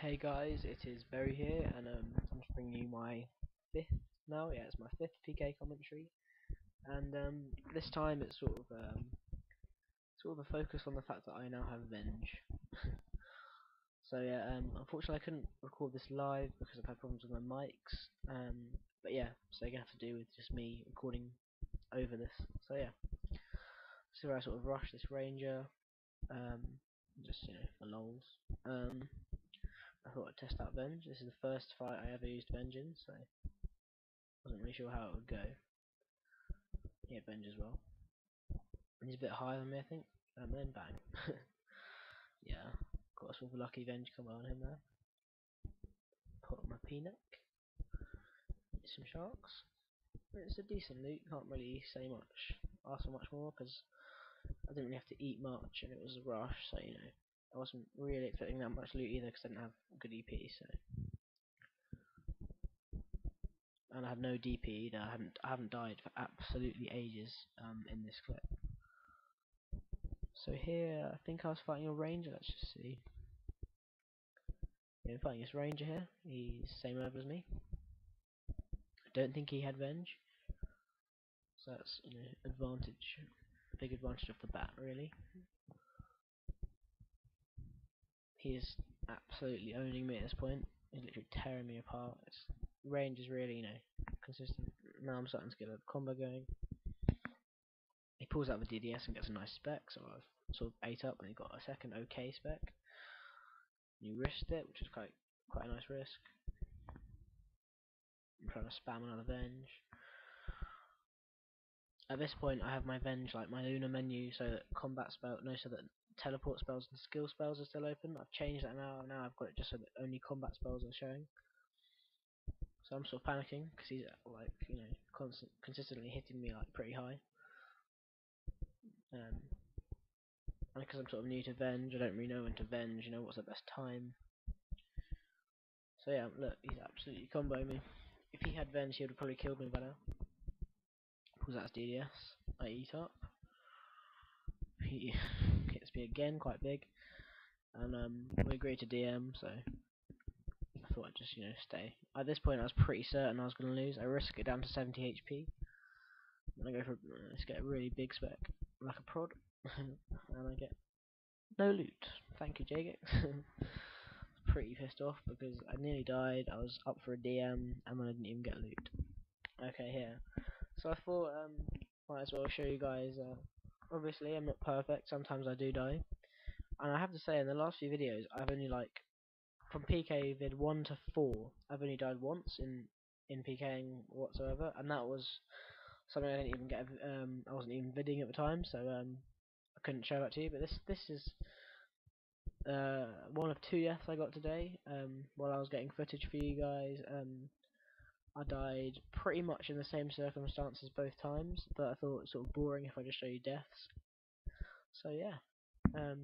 Hey guys, it is Berry here, and I'm just bringing you my fifth now. Yeah, it's my fifth PK commentary, and this time it's sort of a focus on the fact that I now have Venge. So yeah, unfortunately I couldn't record this live because I've had problems with my mics. But yeah, so you're gonna have to do with just me recording over this. So yeah, so I sort of rush this Ranger, just for lols. I thought I'd test out Venge. This is the first fight I ever used Venge in, so wasn't really sure how it would go. Yeah, Venge as well. He's a bit higher than me, I think. And then bang. Yeah, got a sort of lucky Venge combo on him there. Put on my pking. Get some sharks. It's a decent loot, can't really say much, ask for much more, because I didn't really have to eat much, and it was a rush, so I wasn't really expecting that much loot either, because I didn't have good EP, so. And I had no DP either. I haven't died for absolutely ages in this clip. So here, I think I was fighting a ranger. Let's just see. Yeah, I'm fighting this ranger here. He's the same level as me. I don't think he had Venge, so that's advantage, big advantage off the bat, really. He is absolutely owning me at this point. He's literally tearing me apart. Range is really, consistent. Now I'm starting to get a combo going. He pulls out the DDS and gets a nice spec, so I've sort of ate up and he got a second okay spec. You risked it, which is quite a nice risk. I'm trying to spam another Venge. At this point I have my Venge, like my Luna menu, so that so that teleport spells and skill spells are still open. I've changed that now. Now I've got it just so that only combat spells are showing. So I'm sort of panicking because he's like consistently hitting me like pretty high. And because I'm sort of new to Venge, I don't really know when to Venge. What's the best time. So yeah, look, he's absolutely comboing me. If he had Venge, he would have probably killed me by now. Pulls out his DDS. I eat up. He hits me again, quite big. And we agreed to DM, so I thought I'd just stay. At this point, I was pretty certain I was going to lose. I risk it down to 70 HP. And I go for let's get a really big spec, like a prod, and I get no loot. Thank you, Jagex. Pretty pissed off because I nearly died. I was up for a DM and I didn't even get loot. Okay, here. So I thought might as well show you guys. Obviously, I'm not perfect. Sometimes I do die, and I have to say, in the last few videos, I've only from PK vid 1 to 4, I've only died once in PKing whatsoever, and that was something I didn't even get. I wasn't even vidding at the time, so I couldn't show that to you. But this is one of 2 deaths I got today. While I was getting footage for you guys, I died pretty much in the same circumstances both times, but I thought it was sort of boring if I just show you deaths. So yeah, I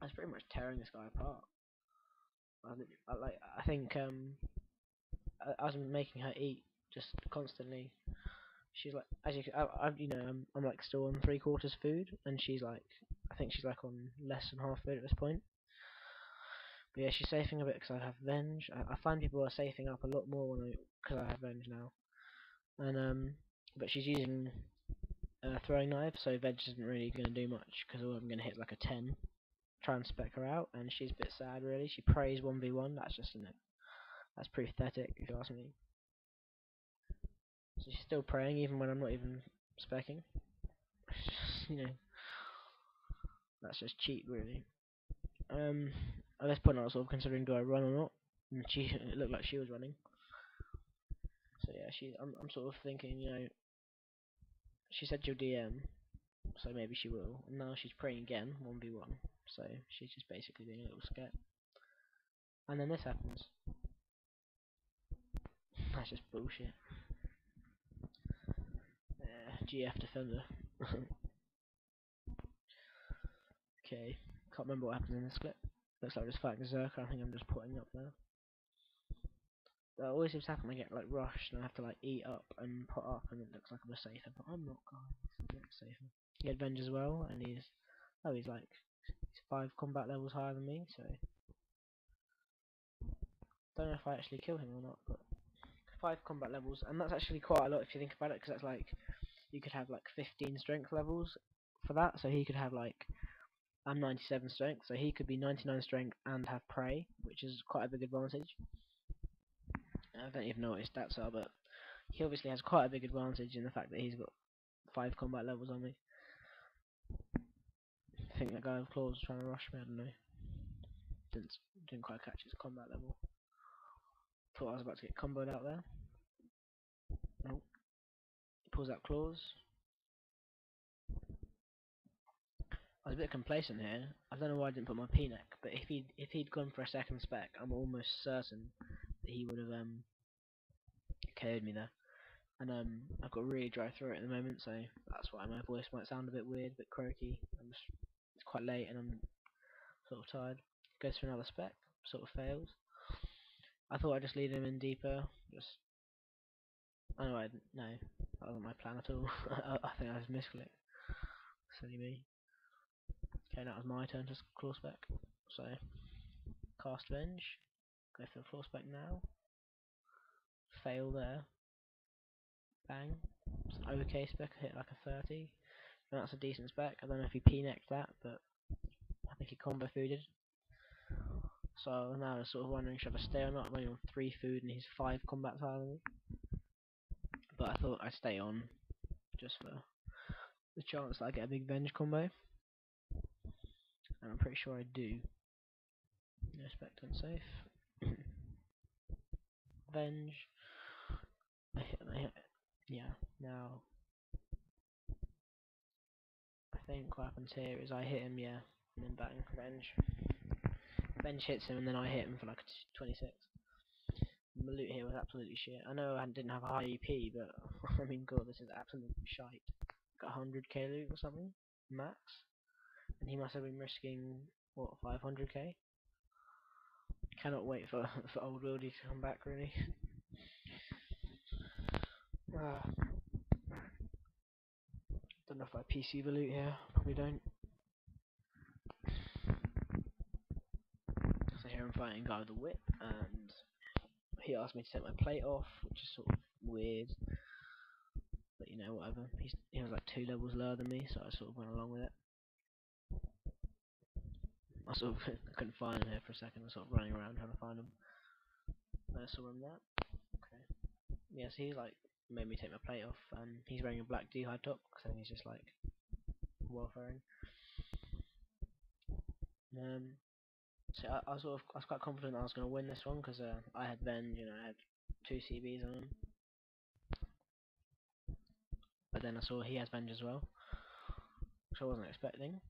was pretty much tearing this guy apart. I think I was making her eat just constantly. She's like, as you can, I'm like still on 3/4 food, and she's like, I think she's like on less than half food at this point. But yeah, she's safing a bit because I have Venge. I find people are safing up a lot more because I have Venge now. And but she's using throwing knife, so Venge isn't really going to do much because all I'm going to hit like a 10. Try and spec her out, and she's a bit sad really. She prays 1v1. That's just that's pretty pathetic if you ask me. So she's still praying even when I'm not even specking. That's just cheap really. At this point I was sort of considering do I run or not, and it looked like she was running. So yeah, I'm sort of thinking, she said she'll DM, so maybe she will. And now she's praying again, 1v1. So she's just basically being a little scared. And then this happens. That's just bullshit. GF defender. Okay, can't remember what happened in this clip. Looks like I'm just fighting Zerk. I think I'm just putting up there. That always seems to happen. I get like rushed and I have to like eat up and put up, and it looks like I'm a safer, but I'm not, guys. I'm not safer. He had Venge as well, and he's like 5 combat levels higher than me, so Don't know if I actually kill him or not, but 5 combat levels, and that's actually quite a lot if you think about it, because that's like, you could have like 15 strength levels for that, so he could have like, I'm 97 strength, so he could be 99 strength and have prey, which is quite a big advantage. I don't even know what his stats are, but he obviously has quite a big advantage in the fact that he's got 5 combat levels on me. I think that guy with claws was trying to rush me, I don't know. Didn't quite catch his combat level. Thought I was about to get comboed out there. Nope. He pulls out claws. I was a bit complacent here. I don't know why I didn't put my P-neck, but if he'd gone for a second spec, I'm almost certain that he would have KO'd me there. And I've got a really dry throat at the moment, so that's why my voice might sound a bit weird, a bit croaky. It's quite late and I'm sort of tired. Goes for another spec, sort of fails. I thought I'd just lead him in deeper. Oh no, no, that wasn't my plan at all. I think I was misclick. Silly me. Okay, now it's my turn to claw spec. So cast Venge. Go for the claw spec now. Fail there. Bang. It's an okay spec. I hit like a 30. And that's a decent spec. I don't know if he P-necked that, but I think he combo fooded. So now I'm sort of wondering, should I stay or not? I'm only on 3 food and he's 5 combat higher than me. But I thought I'd stay on just for the chance that I get a big Venge combo. And I'm pretty sure I do. No spec unsafe. Venge. I hit. Yeah, now I think what happens here is I hit him, yeah, and then bang, Venge. Venge hits him and then I hit him for like 26. My loot here was absolutely shit. I know I didn't have a high EP, but I mean, god, this is absolute shite. Got 100k loot or something, max, and he must have been risking what, 500k. Cannot wait for old Wildy to come back, really. Don't know if I PC the loot here. Probably don't. So here I'm fighting a guy with a whip, and he asked me to take my plate off, which is sort of weird. But you know, whatever. He was like 2 levels lower than me, so I sort of went along with it. I sort of I couldn't find him here for a second. I was sort of running around trying to find him. I saw him there. Okay. Yeah, so he like made me take my plate off, and he's wearing a black D-high top, so he's just like welfaring. So I was quite confident I was going to win this one because I had Venge, you know, I had 2 CBs on him. But then I saw he has Venge as well, which I wasn't expecting.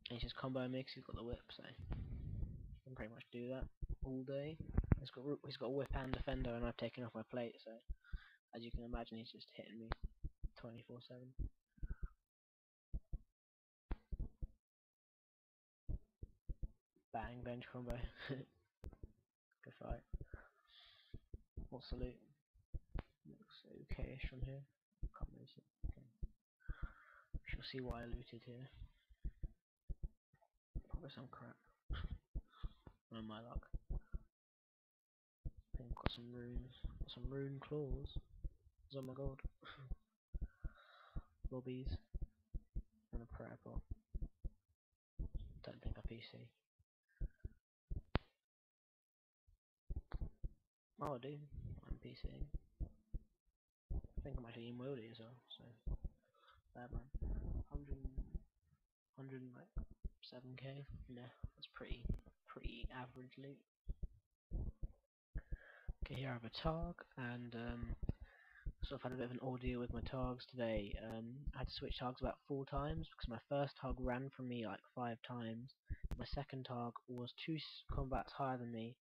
And he's just combo me because he's got the whip, so he can pretty much do that all day. He's got a whip and defender, and I've taken off my plate, so as you can imagine, he's just hitting me 24/7. Bang, Venge combo. Good fight. What's the loot? Looks okay-ish from here. Can't really see. Okay. We shall see what I looted here. Probably some crap. On my luck. I think I've got some runes. Got some rune claws. Oh my god. Lobbies. And a prayer pot. Don't think I PC. Oh I do. I'm PCing. I think I'm actually in Wildy as well, so bad man. 100 like 7k. Yeah, that's pretty average loot. Okay, here I have a Targ, and sort of had a bit of an ordeal with my Targs today. I had to switch Targs about 4 times because my first Targ ran from me like 5 times. My second Targ was 2 combats higher than me,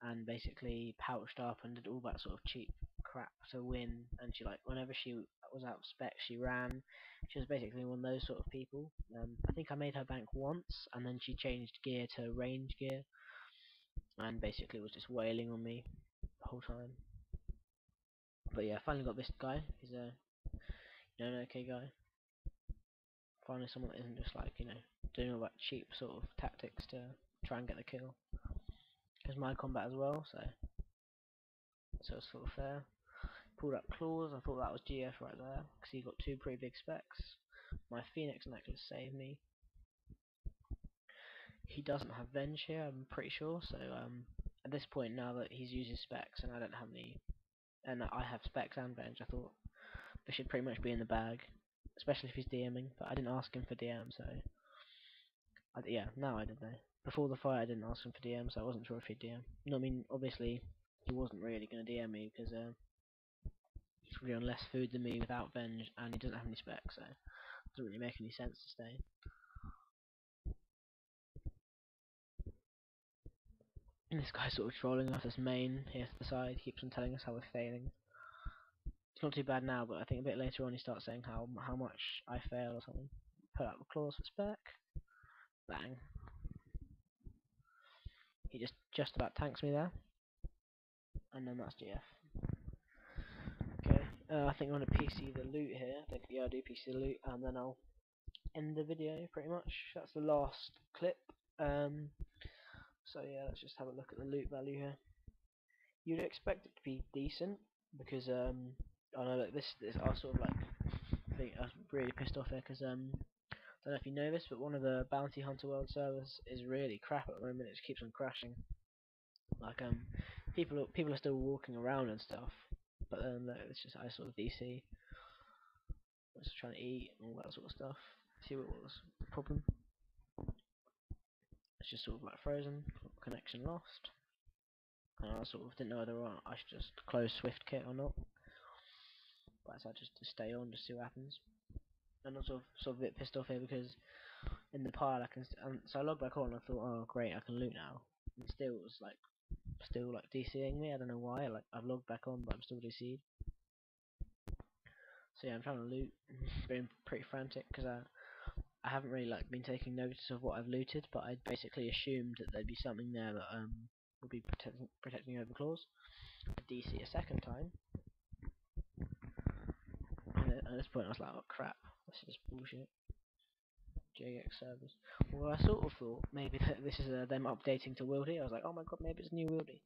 and basically pouched up and did all that sort of cheap crap to win. And she like whenever she was out of spec, she ran. She was basically one of those sort of people. I think I made her bank once, and then she changed gear to range gear, and basically was just wailing on me the whole time. But yeah, I finally got this guy. He's a an okay guy. Finally someone that isn't just like, doing all that cheap sort of tactics to try and get the kill. It was my combat as well, so it's sort of fair. Pulled up claws. I thought that was GF right there because he got two pretty big specs. My Phoenix necklace saved me. He doesn't have Venge here, I'm pretty sure. So at this point, now that he's using specs and I don't have any, and I have specs and Venge, I thought they should pretty much be in the bag, especially if he's DMing. But I didn't ask him for DM, so yeah, now I did though. Before the fight, I didn't ask him for DM, so I wasn't sure if he'd DM. No, I mean, obviously, he wasn't really going to DM me because he's probably on less food than me without Venge, and he doesn't have any specs, so it doesn't really make any sense to stay. And this guy's sort of trolling us, this main here to the side, keeps on telling us how we're failing. It's not too bad now, but I think a bit later on he starts saying how much I fail or something. Put out the claws for spec. Bang. He just about tanks me there. And then that's GF. Okay, I think I'm going to PC the loot here. I think, yeah, I do PC the loot, and then I'll end the video pretty much. That's the last clip. So yeah, let's just have a look at the loot value here. You'd expect it to be decent because I know that this I sort of like think I was really pissed off here because don't know if you know this, but one of the Bounty Hunter World servers is really crap at the moment. It just keeps on crashing. Like people are still walking around and stuff, but then it's just I sort of DC. I was trying to eat and all that sort of stuff. See what was the problem. It's just sort of like frozen, connection lost. And I sort of didn't know whether I should just close Swift kit or not. But I decided just to stay on, just see what happens. And I'm sort of a bit pissed off here because in the pile I can so I logged back on and I thought, oh great, I can loot now. And still it was like DCing me. I don't know why. Like I've logged back on, but I'm still DC'd. So yeah, I'm trying to loot. Being pretty frantic because I haven't really like been taking notice of what I've looted, but I basically assumed that there'd be something there that would be protecting over claws. DC a second time. And at this point I was like, oh crap, this is just bullshit. JX servers. Well, I sort of thought maybe that this is them updating to Wildy. I was like, oh my god, maybe it's new Wildy.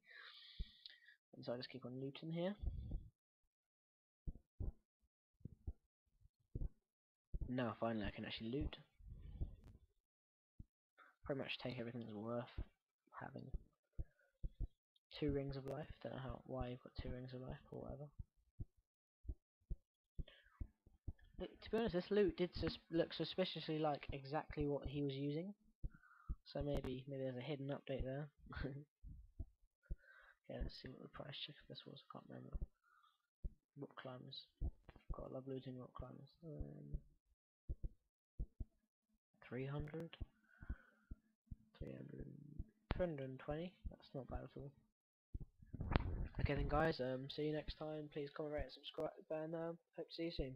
And so I just keep on looting here. Now finally I can actually loot. Pretty much take everything that's worth having. 2 rings of life. Don't know why you've got 2 rings of life or whatever. To be honest, this loot did look suspiciously like exactly what he was using. So maybe there's a hidden update there. Okay, let's see what the price check of this was. I can't remember. Rock climbers. God, I love looting rock climbers. 300, 300, 320. That's not bad at all. Okay then, guys. See you next time. Please comment, rate, and subscribe, and hope to see you soon.